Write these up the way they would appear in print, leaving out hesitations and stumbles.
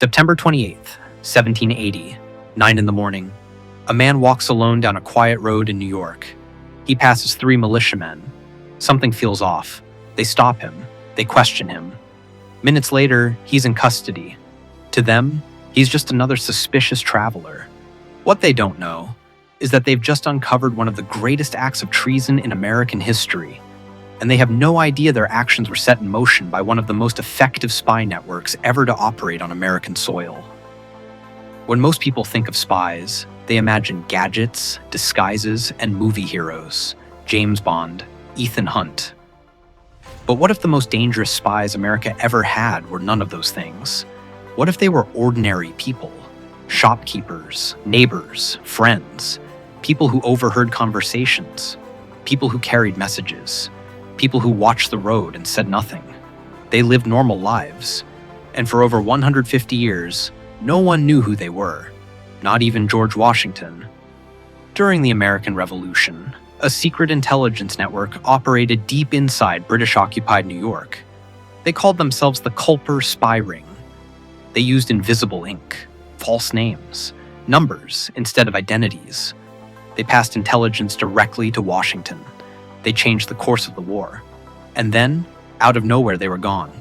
September 28th, 1780, 9 in the morning. A man walks alone down a quiet road in New York. He passes 3 militiamen. Something feels off. They stop him. They question him. Minutes later, he's in custody. To them, he's just another suspicious traveler. What they don't know is that they've just uncovered one of the greatest acts of treason in American history, and they have no idea their actions were set in motion by one of the most effective spy networks ever to operate on American soil. When most people think of spies, they imagine gadgets, disguises, and movie heroes, James Bond, Ethan Hunt. But what if the most dangerous spies America ever had were none of those things? What if they were ordinary people? Shopkeepers, neighbors, friends, people who overheard conversations, people who carried messages, people who watched the road and said nothing. They lived normal lives, and for over 150 years, no one knew who they were, not even George Washington. During the American Revolution, a secret intelligence network operated deep inside British-occupied New York. They called themselves the Culper Spy Ring. They used invisible ink, false names, numbers instead of identities. They passed intelligence directly to Washington. They changed the course of the war. And then, out of nowhere, they were gone.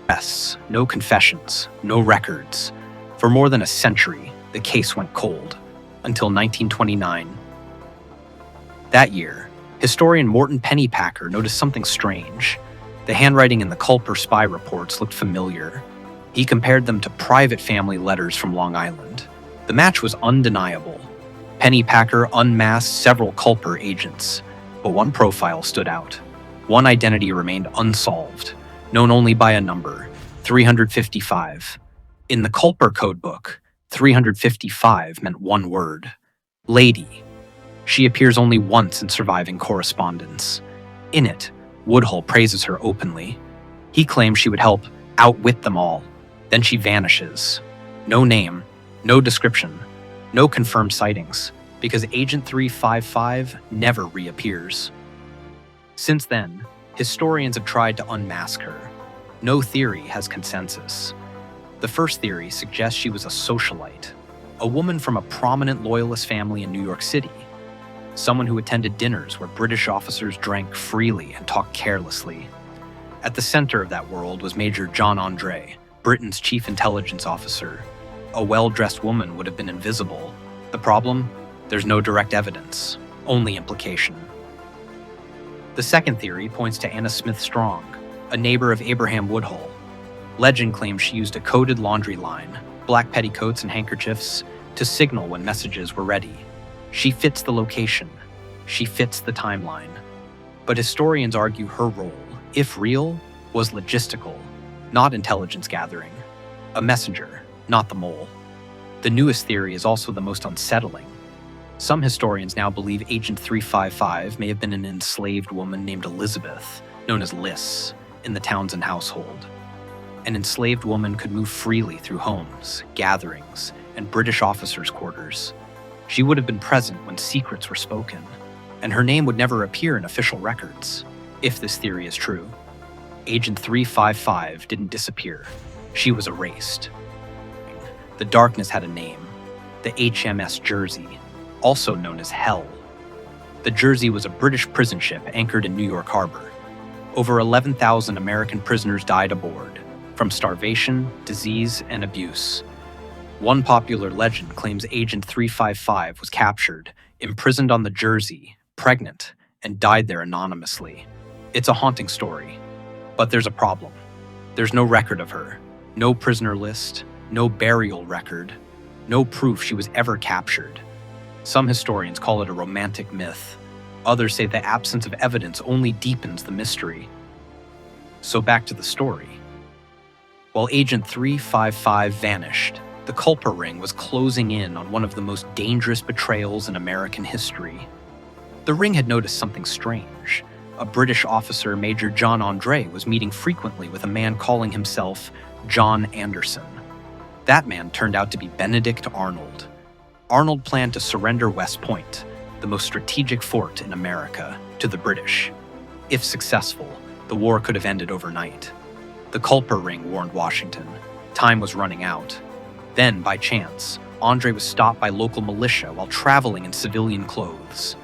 Arrests, no confessions, no records. For more than a century, the case went cold, until 1929. That year, historian Morton Pennypacker noticed something strange. The handwriting in the Culper spy reports looked familiar. He compared them to private family letters from Long Island. The match was undeniable. Pennypacker unmasked several Culper agents, but one profile stood out. One identity remained unsolved, known only by a number, 355. In the Culper codebook, 355 meant one word: lady. She appears only once in surviving correspondence. In it, Woodhull praises her openly. He claims she would help outwit them all. Then she vanishes. No name, no description, no confirmed sightings, because Agent 355 never reappears. Since then, historians have tried to unmask her. No theory has consensus. The first theory suggests she was a socialite, a woman from a prominent loyalist family in New York City, someone who attended dinners where British officers drank freely and talked carelessly. At the center of that world was Major John Andre, Britain's chief intelligence officer. A well-dressed woman would have been invisible. The problem? There's no direct evidence, only implication. The second theory points to Anna Smith Strong, a neighbor of Abraham Woodhull. Legend claims she used a coded laundry line, black petticoats and handkerchiefs, to signal when messages were ready. She fits the location. She fits the timeline. But historians argue her role, if real, was logistical, not intelligence gathering. A messenger, not the mole. The newest theory is also the most unsettling. Some historians now believe Agent 355 may have been an enslaved woman named Elizabeth, known as Liss, in the Townsend household. An enslaved woman could move freely through homes, gatherings, and British officers' quarters. She would have been present when secrets were spoken, and her name would never appear in official records, if this theory is true. Agent 355 didn't disappear. She was erased. The darkness had a name, the HMS Jersey, also known as Hell. The Jersey was a British prison ship anchored in New York Harbor. Over 11,000 American prisoners died aboard, from starvation, disease, and abuse. One popular legend claims Agent 355 was captured, imprisoned on the Jersey, pregnant, and died there anonymously. It's a haunting story. But there's a problem. There's no record of her, no prisoner list, no burial record, no proof she was ever captured. Some historians call it a romantic myth. Others say the absence of evidence only deepens the mystery. So back to the story. While Agent 355 vanished, the Culper Ring was closing in on one of the most dangerous betrayals in American history. The ring had noticed something strange. A British officer, Major John Andre, was meeting frequently with a man calling himself John Anderson. That man turned out to be Benedict Arnold. Arnold planned to surrender West Point, the most strategic fort in America, to the British. If successful, the war could have ended overnight. The Culper Ring warned Washington. Time was running out. Then, by chance, Andre was stopped by local militia while traveling in civilian clothes.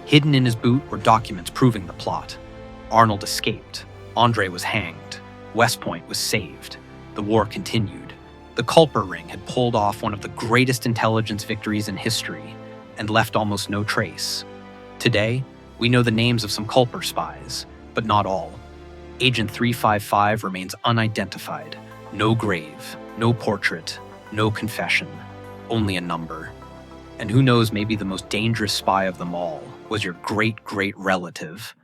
Hidden in his boot were documents proving the plot. Arnold escaped. Andre was hanged. West Point was saved. The war continued. The Culper Ring had pulled off one of the greatest intelligence victories in history and left almost no trace. Today, we know the names of some Culper spies, but not all. Agent 355 remains unidentified. No grave, no portrait, no confession, only a number. And who knows, maybe the most dangerous spy of them all was your great-great relative,